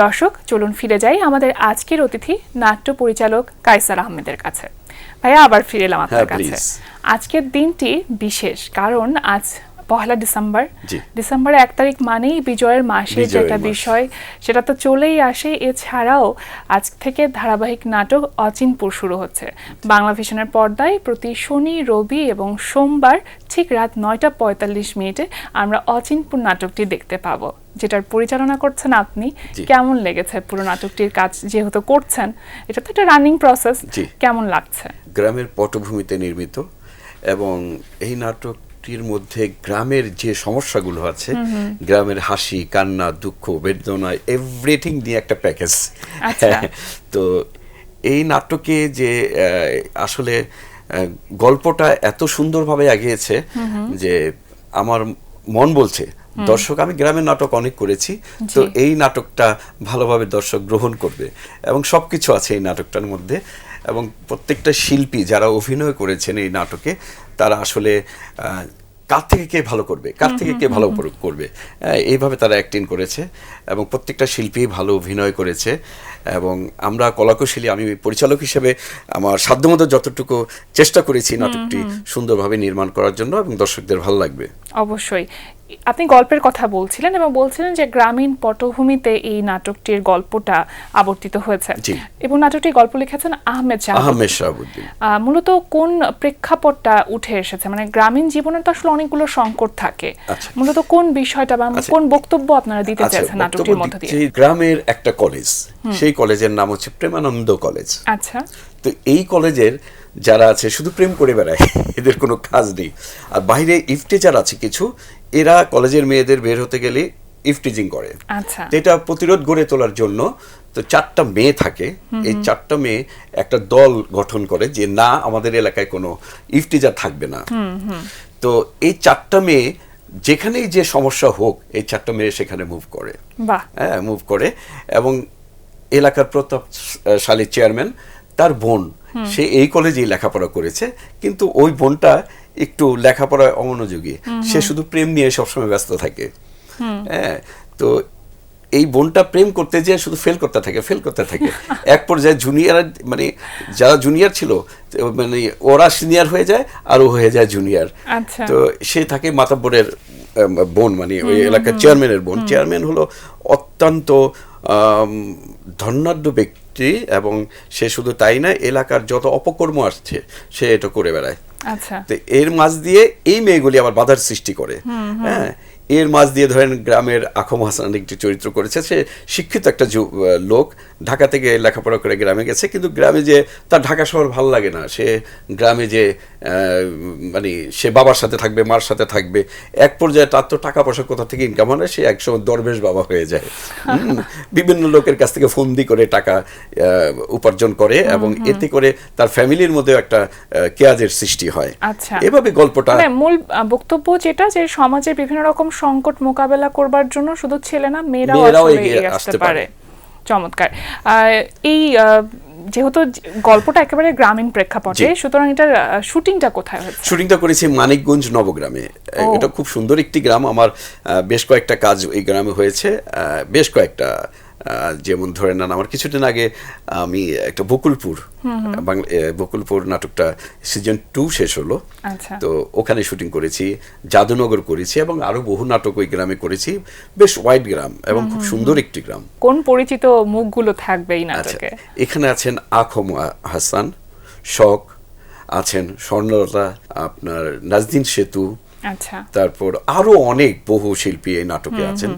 দর্শক চলুন ফিরে যাই আমাদের আজকের অতিথি নাট্য পরিচালক কায়সার আহমেদের কাছে। ভাইয়া আবার ফিরে এলাম আপনার কাছে। আজকের দিনটি বিশেষ কারণ আজ পহেলা ডিসেম্বর। ডিসেম্বর 1 তারিখ মানেই বিজয়ের মাসের যেটা বিষয় সেটা তো চলেই আসে। এছাড়াও আজ থেকে ধারাবাহিক নাটক অচিনপুর শুরু হচ্ছে বাংলাভিশনের পর্দায়। প্রতি শনি, রবি এবং সোমবার ঠিক রাত 9:45 আমরা অচিনপুর নাটকটি দেখতে পাবো, যেটার পরিচালনা করছেন আপনি। কেমন লেগেছে পুরো নাটকটির কাজ যেহেতু করছেন? এটা তো একটা রানিং প্রসেস, কেমন লাগছে? গ্রামের পটভূমিতে নির্মিত এবং এই নাটকটির মধ্যে গ্রামের যে সমস্যাগুলো আছে, গ্রামের হাসি, কান্না, দুঃখ, বেদনা, এভরিথিং নিয়ে একটা প্যাকেজ। তো এই নাটকে যে আসলে গল্পটা এত সুন্দরভাবে এগিয়েছে যে আমার মন বলছে দর্শক, আমি গ্রামের নাটক অনেক করেছি, তো এই নাটকটা ভালোভাবে দর্শক গ্রহণ করবে এবং সবকিছু আছে এই নাটকটার মধ্যে। এবং প্রত্যেকটা শিল্পী যারা অভিনয় করেছেন এই নাটকে, তারা আসলে কার থেকে কে ভালো করবে, কার থেকে কে ভালো করবে, এইভাবে তারা অ্যাক্টিং করেছে এবং প্রত্যেকটা শিল্পী ভালো অভিনয় করেছে। এবং আমরা কলাকুশলী, আমি পরিচালক হিসেবে আমার সাধ্যমতো যতটুকু চেষ্টা করেছি নাটকটি সুন্দরভাবে নির্মাণ করার জন্য এবং দর্শকদের ভালো লাগবে। অবশ্যই। আপনি গল্পের কথা বলছিলেন এবং বলছিলেন যে গ্রামীণ পটভূমিতে এই নাটকটির গল্পটা আবর্তিত হয়েছে এবং নাটকটির গল্প লিখেছেন আহমেদ শাহাবুদ্দিন। মূলত কোন প্রেক্ষাপটটা উঠে এসেছে? মানে গ্রামীণ জীবনের তো আসলে অনেকগুলো সংকট থাকে, মূলত কোন বিষয়টা বা কোন বক্তব্য আপনারা দিতে চাইছেন নাটকটির মধ্য দিয়ে? গ্রামের একটা কলেজ, সেই কলেজের নাম হচ্ছে প্রেমানন্দ কলেজ। আচ্ছা। তো এই কলেজের যারা আছে শুধু প্রেম করে বেড়ায়, এদের কোনো কাজ নেই। আর বাইরে ইফটিজার আছে কিছু, এরা কলেজের মেয়েদের বের হতে গেলে ইফটিজিং করে। আচ্ছা। এটা প্রতিরোধ গড়ে তোলার জন্য তো 4টা মেয়ে থাকে, এই 4টা মেয়ে একটা দল গঠন করে যে না, আমাদের এলাকায় কোনো ইফটিজার থাকবে না। তো এই 4টা মেয়ে যেখানেই যে সমস্যা হোক, এই 4টা মেয়ে সেখানে মুভ করে, মুভ করে। এবং এলাকার প্রতাপশালী চেয়ারম্যান, তার বোন, সে এই কলেজেই লেখাপড়া করেছে, কিন্তু ওই বোনটা একটু লেখাপড়ায় অমনোযোগী, সে শুধু প্রেম নিয়ে সবসময় ব্যস্ত থাকে। তো এই বোনটা প্রেম করতে যেয়ে শুধু ফেল করতে থাকে। এক পর্যায়ে জুনিয়র, মানে যারা জুনিয়র ছিল, মানে ওরা সিনিয়র হয়ে যায় আর ও হয়ে যায় জুনিয়র। তো সে থাকে মাতাব্বরের বোন, মানে ওই এলাকার চেয়ারম্যানের বোন। চেয়ারম্যান হলো অত্যন্ত ধনাঢ্য ব্যক্তি এবং সে শুধু তাই না, এলাকার যত অপকর্ম আসছে সে এটা করে বেড়ায়। তো এর মাঝ দিয়ে এই মেয়েগুলি আবার বাধার সৃষ্টি করে। এর মাঝ দিয়ে ধরেন গ্রামের আখম হাসান একটি চরিত্র করেছে, সে শিক্ষিত একটা লোক, ঢাকা থেকে লেখাপড়া করে গ্রামে গেছে, কিন্তু গ্রামে যে তার ঢাকা শহর ভালো লাগে না, সে গ্রামে যে মানে সে বাবার সাথে থাকবে, মার সাথে থাকবে। এক পর্যায়ে তার তো টাকা পয়সা কোথা থেকে ইনকাম হয় না, সে একসময় দরবেশ বাবা হয়ে যায়। বিভিন্ন লোকের কাছ থেকে ফন্দি করে টাকা উপার্জন করে এবং এতে করে তার ফ্যামিলির মধ্যে একটা কেয়াজের সৃষ্টি হয়। এভাবে গল্পটা মূল বক্তব্য যেটা, যে সমাজের বিভিন্ন রকম সংকট মোকাবেলা করবার জন্য শুধু ছেলে না, মেয়েরাও এগিয়ে আসতে পারে। চমৎকার। এই যেহেতু গল্পটা একেবারে গ্রামীণ প্রেক্ষাপটে, সুতরাং এটার শুটিংটা কোথায় হয়েছে? শুটিংটা করেছি মানিকগঞ্জ নবগ্রামে। এটা খুব সুন্দর একটি গ্রাম। আমার বেশ কয়েকটা কাজ এই গ্রামে হয়েছে, বেশ কয়েকটা। যেমন ধরে নেন, আমার কিছুদিন আগে আমি একটা বকুলপুর নাটকটা সিজন 2 শেষ হলো, তো ওখানে শুটিং করেছি, জাদুনগর করেছি এবং আরো বহু নাটক ওই গ্রামে করেছি। বেশ ওয়াইড গ্রাম এবং খুব সুন্দর একটি গ্রাম। কোন পরিচিত মুখগুলো থাকবে এই নাটকে? এখানে আছেন আখম হাসান, শখ আছেন, স্বর্ণলতা, আপনার নাজদিন সেতু, তারপর আরো অনেক বহু শিল্পী এই নাটকে আছেন,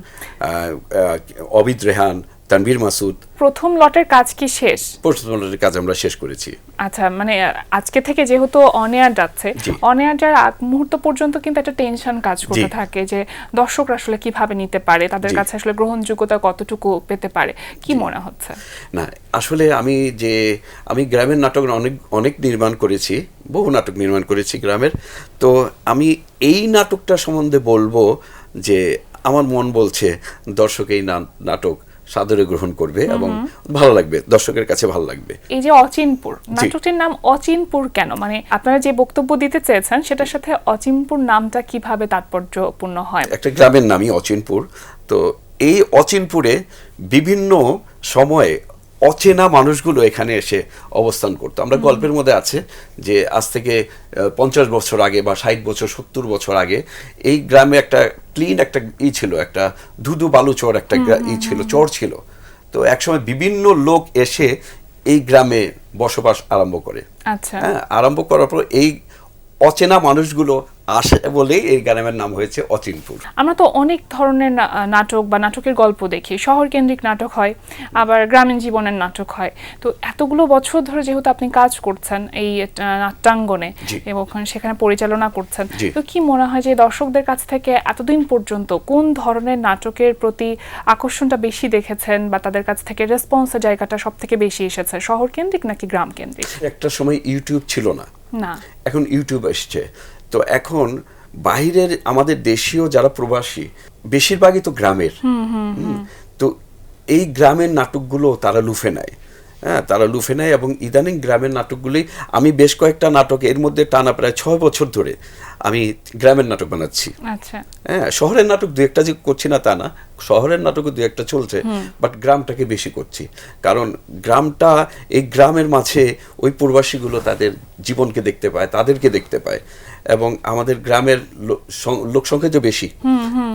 অবিদ রেহান, তানভীর মাসুদ। প্রথম লটের কাজ কি শেষ? প্রথম লটের কাজ আমরা শেষ করেছি। আচ্ছা, মানে আজকে থেকে যেহেতু অন এয়ার যাচ্ছে, অন এয়ার যাওয়ার আগ মুহূর্ত পর্যন্ত কিন্তু একটা টেনশন কাজ করতে থাকে যে দর্শকরা আসলে কিভাবে নিতে পারে, তাদের কাছে আসলে গ্রহণযোগ্যতা কতটুকু পেতে পারে, কি মনে হচ্ছে? না, আসলে আমি গ্রামের নাটক অনেক নির্মাণ করেছি, বহু নাটক নির্মাণ করেছি গ্রামের। তো আমি এই নাটকটা সম্বন্ধে বলবো যে আমার মন বলছে দর্শক এই নাটক সাদরে গ্রহণ করবে এবং ভালো লাগবে, দর্শকের কাছে ভালো লাগবে। এই যে অচিনপুর, নাটকটির নাম অচিনপুর কেন? মানে আপনারা যে বক্তব্য দিতে চেয়েছেন সেটার সাথে অচিনপুর নামটা কিভাবে তাৎপর্যপূর্ণ হয়? একটা গ্রামের নামই অচিনপুর। তো এই অচিনপুরে বিভিন্ন সময়ে অচেনা মানুষগুলো এখানে এসে অবস্থান করতো। আমরা গল্পের মধ্যে আছে যে আজ থেকে 50 বছর আগে বা 60 বছর 70 বছর আগে এই গ্রামে একটা ক্লিন একটা ছিল, একটা ধুধু বালুচর একটা ছিল, চর ছিল। তো একসময় বিভিন্ন লোক এসে এই গ্রামে বসবাস আরম্ভ করে। আচ্ছা, হ্যাঁ, আরম্ভ করার পর এই অচেনা মানুষগুলো আসে বলেই এই গ্রামের নাম হয়েছে অচিনপুর। আমরা তো অনেক ধরনের নাটক বা নাটকের গল্প দেখি, শহর কেন্দ্রিক নাটক হয়, আবার গ্রামীণ জীবনের নাটক হয়। তো এতগুলো বছর ধরে যেহেতু আপনি কাজ করছেন এই নাট্যাঙ্গনে এবং সেখানে পরিচালনা করছেন, তো কি মনে হয় যে দর্শকদের কাছ থেকে এতদিন পর্যন্ত কোন ধরনের নাটকের প্রতি আকর্ষণটা বেশি দেখেছেন বা তাদের কাছ থেকে রেসপন্সের জায়গাটা সব থেকে বেশি এসেছে, শহর কেন্দ্রিক নাকি গ্রাম কেন্দ্রিক? একটা সময় ইউটিউব ছিল না, না, এখন ইউটিউব এসছে। তো এখন বাইরের আমাদের দেশীয় যারা প্রবাসী বেশিরভাগই তো গ্রামের, তো এই গ্রামের নাটকগুলো তারা লুফে নেয়। হ্যাঁ, তারা লুফে নেয় এবং ইদানিং গ্রামের নাটকগুলি, আমি বেশ কয়েকটা নাটক এর মধ্যে টানা প্রায় 6 বছর ধরে আমি গ্রামের নাটক বানাচ্ছি। আচ্ছা, হ্যাঁ, শহরের নাটক দু একটা যে করছি না তা না, শহরের নাটকও দু একটা চলছে, বাট গ্রামটাকে বেশি করছি। কারণ গ্রামটা, এই গ্রামের মাঝে ওই প্রবাসীগুলো তাদের জীবনকে দেখতে পায়, তাদেরকে দেখতে পায়, এবং আমাদের গ্রামের লোক সংখ্যা যে বেশি,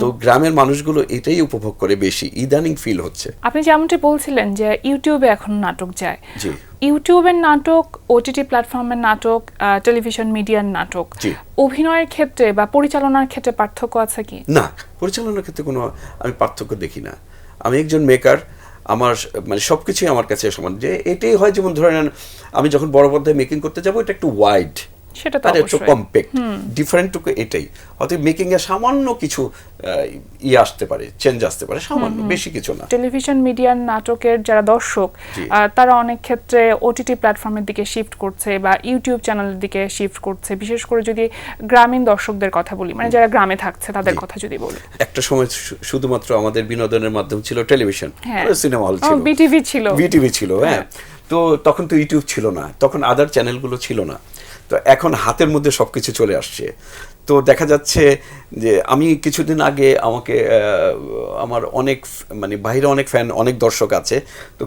তো গ্রামের মানুষগুলো এটাই উপভোগ করে বেশি, ইদানিং ফিল হচ্ছে। আপনি যেমনটি বলছিলেন যে ইউটিউবে এখন নাটক যায়, জি, ইউটিউবের নাটক, ওটিটি প্ল্যাটফর্মের নাটক, টেলিভিশন মিডিয়ার নাটক, অভিনয়ের ক্ষেত্রে বা পরিচালনার ক্ষেত্রে পার্থক্য আছে কি? না, পরিচালনার ক্ষেত্রে কোনো আমি পার্থক্য দেখি না। আমি একজন মেকার, আমার মানে সবকিছুই আমার কাছে সমান। যে এটাই হয়, যেমন ধরে নেন আমি যখন বড় পর্দায় মেকিং করতে যাবো, এটা একটু ওয়াইড, সেটা তো একটু কম্প্যাক্ট, ডিফারেন্ট টুকু এটাই। অতএব মেকিং এ সামান্য কিছু আসতে পারে, চেঞ্জ আসতে পারে, সামান্য, বেশি কিছু না। টেলিভিশন মিডিয়ার নাটকের যারা দর্শক, তারা অনেক ক্ষেত্রে ওটিটি প্ল্যাটফর্মের দিকে শিফট করছে বা ইউটিউব চ্যানেলের দিকে শিফট করছে। বিশেষ করে যদি গ্রামীণ দর্শকদের কথা বলি, মানে যারা গ্রামে থাকছে তাদের কথা যদি বলি, একটা সময় শুধুমাত্র আমাদের বিনোদনের মাধ্যম ছিল টেলিভিশন, সিনেমা হল ছিল, বিটিভি ছিল। হ্যাঁ, তো তখন তো ইউটিউব ছিল না, তখন আদার চ্যানেলগুলো ছিল না। তো এখন হাতের মধ্যে সবকিছু চলে আসছে। তো দেখা যাচ্ছে যে আমি কিছুদিন আগে আমাকে আমার অনেক মানে বাইরে অনেক ফ্যান, অনেক দর্শক আছে, তো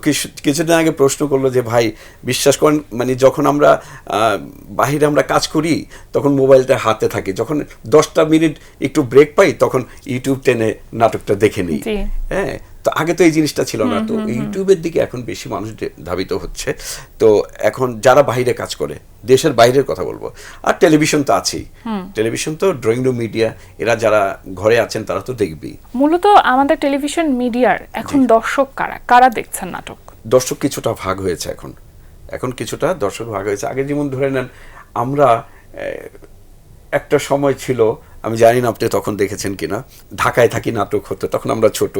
কিছুদিন আগে প্রশ্ন করলো যে ভাই বিশ্বাস করেন, মানে যখন আমরা বাইরে আমরা কাজ করি তখন মোবাইলটা হাতে থাকে, যখন 10টা মিনিট একটু ব্রেক পাই তখন ইউটিউব টেনে নাটকটা দেখে নিই। হ্যাঁ, তো আগে তো এই জিনিসটা ছিল না। তো ইউটিউবের দিকে এখন বেশি মানুষ ধাবিত হচ্ছে। তো এখন যারা বাইরে কাজ করে, দেশের বাইরের কথা বলবো, আর টেলিভিশন তো আছেই, টেলিভিশন তো ড্রয়িং রুম মিডিয়া, এরা যারা ঘরে আছেন তারা তো দেখবেই। মূলত আমাদের টেলিভিশন মিডিয়ার এখন দর্শক কারা কারা দেখছেন নাটক? দর্শক কিছুটা ভাগ হয়েছে, এখন কিছুটা দর্শক ভাগ হয়েছে। আগে যেমন ধরে নেন আমরা একটা সময় ছিল, আমি জানি না আপনি তখন দেখেছেন কিনা, ঢাকায় থাকি নাটক হতো, তখন আমরা ছোট।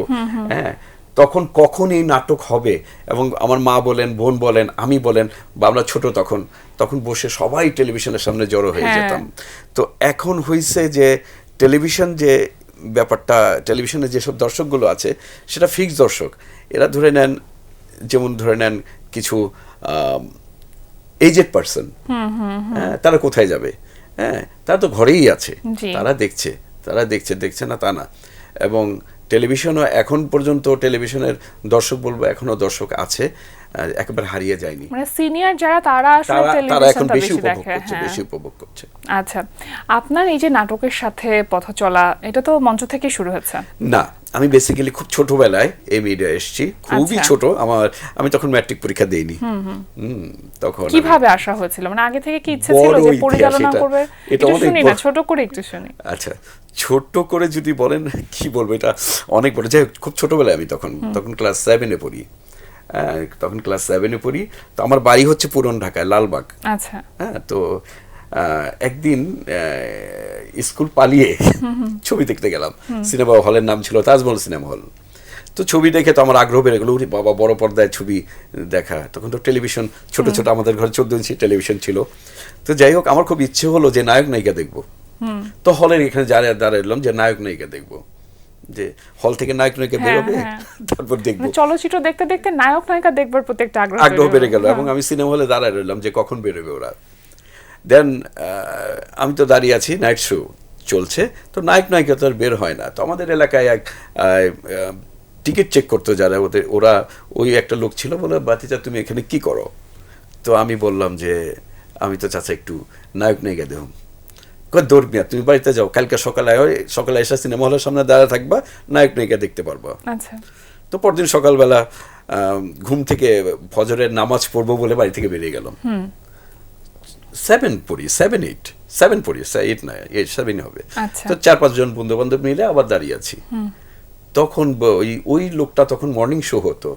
হ্যাঁ, তখন কখন এই নাটক হবে, এবং আমার মা বলেন, বোন বলেন, আমি বলেন, বা আমরা ছোট তখন বসে সবাই টেলিভিশনের সামনে জড়ো হয়ে যেতাম। তো এখন হয়েছে যে টেলিভিশন, যে ব্যাপারটা, টেলিভিশনে যেসব দর্শকগুলো আছে সেটা ফিক্স দর্শক। এরা ধরে নেন, যেমন ধরে নেন কিছু এজেড পার্সন, তারা কোথায় যাবে? হ্যাঁ, তারা তো ঘরেই আছে, তারা দেখছে না তা না। এবং টেলিভিশনও এখন পর্যন্ত, টেলিভিশনের দর্শক বলবো এখনো দর্শক আছে, একেবারে হারিয়ে যায়নি। মানে সিনিয়র যারা, তারা এখন বেশি উপভোগ করছে। আচ্ছা, আপনার এই যে নাটকের সাথে পথ চলা, এটা তো মঞ্চ থেকে শুরু হচ্ছে? না, আমি বেসিক্যালি খুব ছোটবেলায় এই মিডিয়া এসেছি, খুবই ছোট। আমি তখন ম্যাট্রিক পরীক্ষা দেইনি। তখন কিভাবে আসা হয়েছিল, মানে আগে থেকে কি ইচ্ছা ছিল যে পরিচালনা করবে? এটা শুনি না, ছোট করে একটু শুনি। আচ্ছা, ছোট করে যদি বলেন কি বলবো, এটা অনেক বড়। যাই হোক, খুব ছোটবেলায় আমি তখন ক্লাস 7-এ পড়ি। তো আমার বাড়ি হচ্ছে পুরান ঢাকায়, লালবাগ। আচ্ছা, হ্যাঁ, তো একদিন স্কুল পালিয়ে ছবি দেখতে গেলাম। সিনেমা হলের নাম ছিল তাজমহল সিনেমা হল। তো ছবি দেখে তো আমার আগ্রহ বেড়ে গেল, বাবা বড় পর্দায় ছবি দেখা। তখন তো টেলিভিশন ছোট আমাদের ঘরে 14 ইঞ্চি টেলিভিশন ছিল। তো যাই হোক, আমার খুব ইচ্ছে হলো যে নায়ক নায়িকা দেখবো। তো হলের এখানে দাঁড়ালাম যে নায়ক নায়িকা দেখবো, যে হল থেকে নায়ক নায়িকা বেরোবে, তারপর দেখবো। চলচ্চিত্র দেখতে দেখতে নায়ক নায়িকা দেখবার প্রতি একটা আগ্রহ বেড়ে গেল, এবং আমি সিনেমা হলে দাঁড়ায় রইলাম যে কখন বেরোবে ওরা। দেন আমি তো দাঁড়িয়ে আছি, নাইট শো চলছে, তো নায়ক নায়িকা তো আর বের হয় না। তো আমাদের এলাকায় এক টিকিট চেক করতো যারা ওরা ওই একটা লোক ছিল, বলে বাতিজা তুমি এখানে কি করো? তো আমি বললাম যে আমি তো চাচা একটু নায়ক নায়িকা দেহ। দৌড় মিয়া, তুমি বাড়িতে যাও, কালকে সকালে এসে সিনেমা হলের সামনে দাঁড়িয়ে থাকবা, নায়ক নায়িকা দেখতে পারবা। আচ্ছা। তো পরদিন সকালবেলা ঘুম থেকে ফজরের নামাজ পড়বো বলে বাড়ি থেকে বেরিয়ে গেলাম। 7 পড়ি, 8 না 7 হবে। তো 4-5 জন বন্ধু বান্ধব মিলে আবার দাঁড়িয়ে আছি। তখন ওই লোকটা, তখন মর্নিং শো হতো,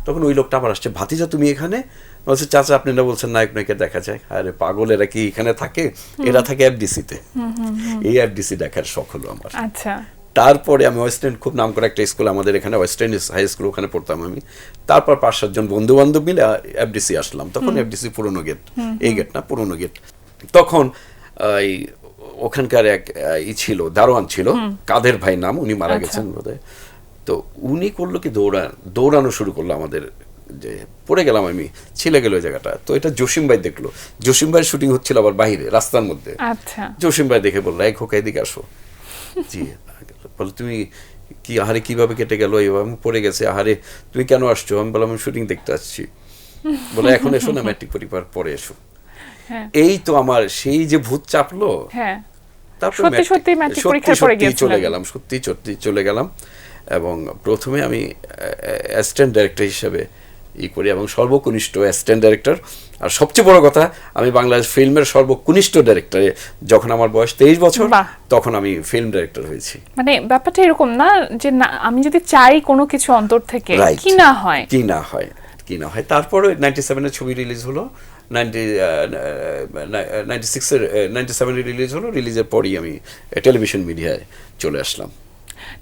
তখন ওই লোকটা আবার আসছে, ভাতিজা তুমি এখানে? বলছে চাচা আপনি না বলছেন নায়ক নায়িকা দেখা যায়। আরে পাগল, এরা কি এখানে থাকে? এরা থাকে এফডিসিতে। এই এফডিসি দেখার শখ হলো আমার। আচ্ছা। তারপরে আমি ওয়েস্ট এন্ড, খুব নাম করা একটা স্কুল আমাদের এখানে, ওয়েস্ট এন্ড হাই স্কুল, ওখানে পড়তাম আমি। তারপর 5-7 জন বন্ধু বান্ধব মিলে এফডিসি আসলাম। তখন এফডিসি পুরনো গেট, এই গেট না, পুরনো গেট। তখন ওখানকার এক ছিল, দারোয়ান ছিল, কাদের ভাই নাম, উনি মারা গেছেন বোধহয়। তো উনি করলো কি, দৌড়ানো শুরু করলো আমাদের, যে পড়ে গেলাম আমি, ছিলে গেল ওই জায়গাটা। তো এটা জসিম ভাই দেখলো, জসিম ভাইয়ের শুটিং হচ্ছিল আবার বাইরে রাস্তার মধ্যে। আচ্ছা। জসিম ভাই দেখে বললো, এই খোকা এদিকে আসো। জি, বলে তুমি কি, আহারে কিভাবে কেটে গেল, এইভাবে আমি পড়ে গেছে, আহারে তুমি কেন আসছো? আমি বললাম আমি শুটিং দেখতে আসছি। বলে এখন এসো না, ম্যাট্রিক পরীক্ষার পরে এসো। এই তো আমার সেই যে ভূত চাপলো। তারপর সত্যি চলে গেলাম। এবং প্রথমে আমি অ্যাসিস্ট্যান্ট ডাইরেক্টর হিসেবে করি, এবং সর্বকনিষ্ঠ অ্যাসিস্ট্যান্ট ডাইরেক্টর। আর সবচেয়ে বড় কথা, আমি বাংলাদেশ ফিল্মের সর্বকনিষ্ঠ ডাইরেক্টর। যখন আমার বয়স 23 বছর, তখন আমি ফিল্ম ডাইরেক্টর হয়েছি। মানে ব্যাপারটা এরকম না যে আমি যদি চাই কোনো কিছু অন্তর থেকে, কি না হয়। তারপরে 97-এর ছবি রিলিজ হলো, 97-এ রিলিজ হলো। রিলিজের পরই আমি টেলিভিশন মিডিয়ায় চলে আসলাম।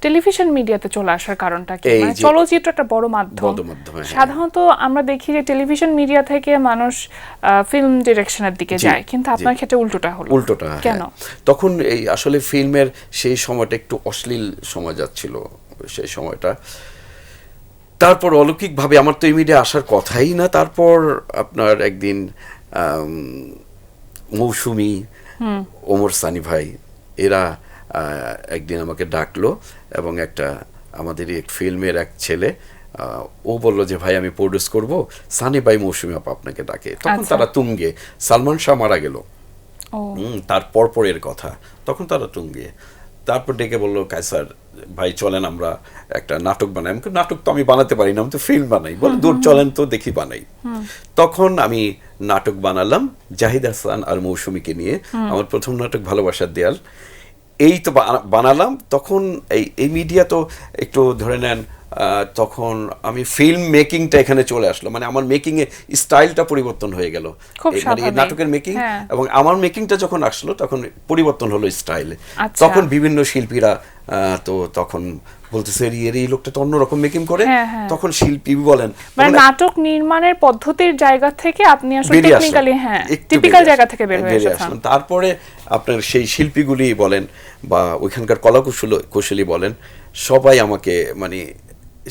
টেলিভিশন মিডিয়াতে চলে আসার কারণটা কি? মানে চলচ্চিত্র একটা বড় মাধ্যম। সাধারণত আমরা দেখি যে টেলিভিশন মিডিয়া থেকে মানুষ ফিল্ম ডিরেকশনের দিকে যায়, কিন্তু আপনার ক্ষেত্রে উল্টোটা হলো। কেন? তখন এই আসলে ফিল্মের সেই সময়টা একটু অশ্লীল সময় যাচ্ছিল, সেই সময়টা। তারপর অলৌকিকভাবে আমার তো এই মিডিয়া আসার কথাই না। তারপর আপনার একদিন মৌসুমী, ওমর সানি ভাই, এরা একদিন আমাকে ডাকলো, এবং একটা আমাদের এক ফিল্মের এক ছেলে, ও বলল যে ভাই আমি প্রডিউস করব, সানি ভাই মৌসুমী আপা আপনাকে ডাকে। তখন তারা তুঙ্গে, সালমান শাহ মারা গেল তার পরের কথা, তখন তারা তুঙ্গে। তারপর ডেকে বললো, কায়সার ভাই চলেন আমরা একটা নাটক বানাই। আমি নাটক তো আমি বানাতে পারি না, আমি তো ফিল্ম বানাই। বলে দূর চলেন তো দেখি বানাই। তখন আমি নাটক বানালাম জাহিদ হাসান আর মৌসুমীকে নিয়ে, আমার প্রথম নাটক ভালোবাসার দেয়াল। এই তো বানালাম। তখন এই মিডিয়া তো একটু ধরে নেন, তখন আমি ফিল্ম মেকিংটা এখানে চলে আসলো, মানে আমার মেকিং এ স্টাইলটা পরিবর্তন হয়ে গেল, মানে এই নাটকের মেকিং এবং আমার মেকিংটা যখন আসলো, তখন পরিবর্তন হলো স্টাইলে। তখন বিভিন্ন শিল্পীরা তো তখন বলতেছে এই লোকটা তো অন্যরকম মেকিং করে। তখন শিল্পী বলেন, মানে নাটক নির্মাণের পদ্ধতির জায়গা থেকে আপনি আসলে টেকনিক্যালি টিপিক্যাল জায়গা থেকে বের হয়ে এসেছেন। তারপরে আপনার সেই শিল্পীগুলি বলেন বা ওইখানকার কলাকুশলী বলেন, সবাই আমাকে মানে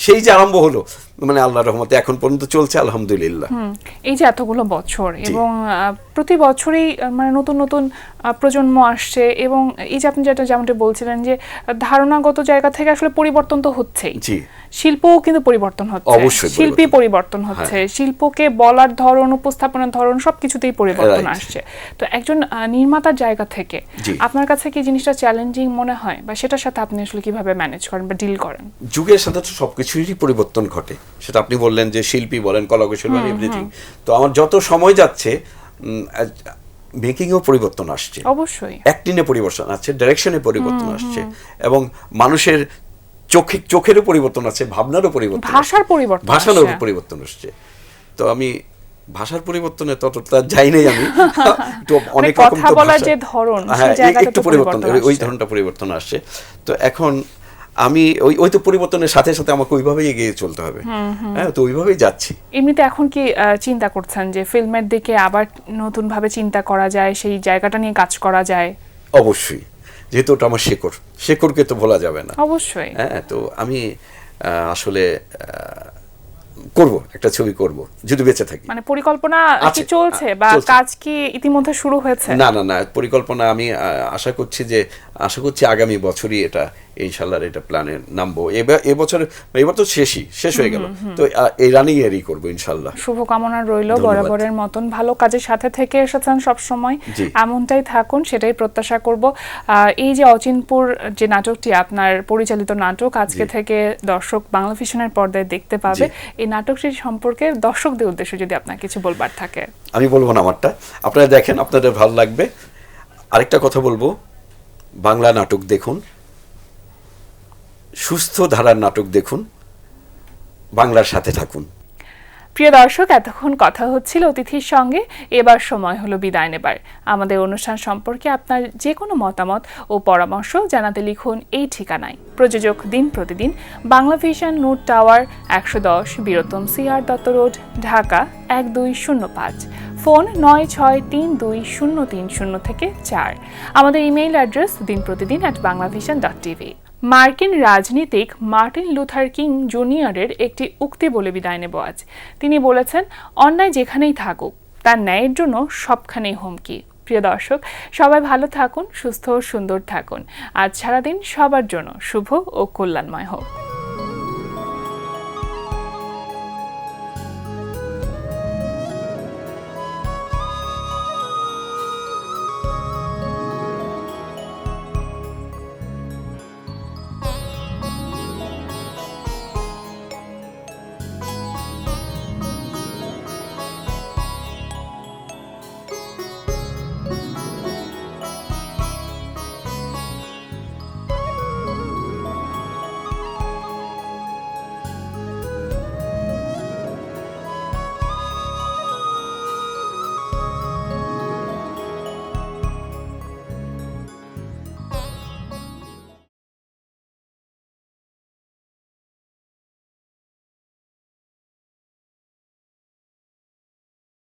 সেই যে আরম্ভ হলো, মানে আল্লাহর রহমতে এখন পর্যন্ত চলছে আলহামদুলিল্লাহ। এই যে এতগুলো বছর, এবং প্রতি বছরই মানে নতুন নতুন প্রজন্ম আসছে, এবং এই যে আপনি যেমনটা বলছিলেন যে ধারণাগত জায়গা থেকে আসলে পরিবর্তন তো হচ্ছেই, শিল্পও কিন্তু পরিবর্তন হচ্ছে, শিল্পী পরিবর্তন হচ্ছে, শিল্পকে বলার ধরন, উপস্থাপনের ধরন সবকিছুতেই পরিবর্তন আসছে। তো একজন নির্মাতার জায়গা থেকে আপনার কাছে কি জিনিসটা চ্যালেঞ্জিং মনে হয়, বা সেটার সাথে আপনি আসলে কিভাবে ম্যানেজ করেন বা ডিল করেন? যুগের সাথে তো সবকিছুরই পরিবর্তন ঘটে, সেটা আপনি বললেন যে শিল্পী বলেন, কলাকুশলী বলেন, এভরিথিং। তো আমার যত সময় যাচ্ছে মেকিংও পরিবর্তন আসছে, অবশ্যই অ্যাক্টিংয়ে পরিবর্তন আসছে, ডাইরেকশনে পরিবর্তন আসছে, এবং মানুষের চোখেরও পরিবর্তন আছে, ভাবনারও পরিবর্তন, ভাষারও পরিবর্তন আসছে। তো আমি ভাষার পরিবর্তনে ততটা যাই নাই, আমি একটু অনেক রকম কথা বলার যে ধরন, সেই জায়গাটা একটু পরিবর্তন, ওই ধরনটা পরিবর্তন আসছে। তো এখন আমি ওই তো পরিবর্তনের সাথে সাথে আমাকে ওইভাবেই এগিয়ে চলতে হবে। হ্যাঁ, তো ওইভাবেই যাচ্ছি। এমনিতে এখন কি চিন্তা করছেন যে ফিল্মের দিকে আবার নতুন ভাবে চিন্তা করা যায়, সেই জায়গাটা নিয়ে কাজ করা যায়? অবশ্যই, যেহেতু ওটা আমার শেকড়কে তো ভোলা যাবে না। অবশ্যই। হ্যাঁ, তো আমি আসলে করব, একটা ছবি করব যদি বেঁচে থাকি। মানে পরিকল্পনা কি চলছে, বা কাজ কি ইতিমধ্যে শুরু হয়েছে? না, পরিকল্পনা আমি আশা করছি যে আশা করছি আগামী বছরই এটা ইনশাল্লাহ এটা প্ল্যানে নামবো। এবার তো শেষ হয়ে গেল, তো এই রানিং এরই করবো ইনশাল্লাহ। শুভকামনা রইল। বরাবরের মতন ভালো কাজের সাথে থেকে এসেছেন সব সময়, এমনটাই থাকুন, সেটাই প্রত্যাশা করব। এই যে অচিনপুর যে নাটকটি আপনার পরিচালিত নাটক আজকে থেকে দর্শক বাংলাভিশনের পর্দায় দেখতে পাবে, এই নাটকটির সম্পর্কে দর্শকদের উদ্দেশ্যে যদি আপনার কিছু বলবার থাকে। আমি বলবো না আমারটা, আপনারা দেখেন, আপনাদের ভালো লাগবে। আরেকটা কথা বলবো, বাংলা নাটক দেখুন, সুস্থ ধারার নাটক দেখুন, বাংলার সাথে থাকুন। প্রিয় দর্শক, এতক্ষণ কথা হচ্ছিল অতিথির সঙ্গে, এবার সময় হলো বিদায় নেবার। আমাদের অনুষ্ঠান সম্পর্কে আপনার যে কোনো মতামত ও পরামর্শ জানাতে লিখুন এই ঠিকানায়। প্রযোজক দিন প্রতিদিন, বাংলাভিশন, নোট টাওয়ার, 110 বীরত্তম CR Dutta road, Dhaka 1205। Phone 96320300 থেকে 4। আমাদের ইমেইল অ্যাড্রেস dinprotidin@banglavision.tv। মার্কিন রাজনীতিক মার্টিন লুথার কিং জুনিয়রের একটি উক্তি বলে বিদায় নেব আজ। তিনি বলেছেন, অন্যায় যেখানেই থাকুক তার ন্যায়ের জন্য সবখানেই হুমকি। প্রিয় দর্শক, সবাই ভালো থাকুন, সুস্থ ও সুন্দর থাকুন। আজ সারাদিন সবার জন্য শুভ ও কল্যাণময় হোক।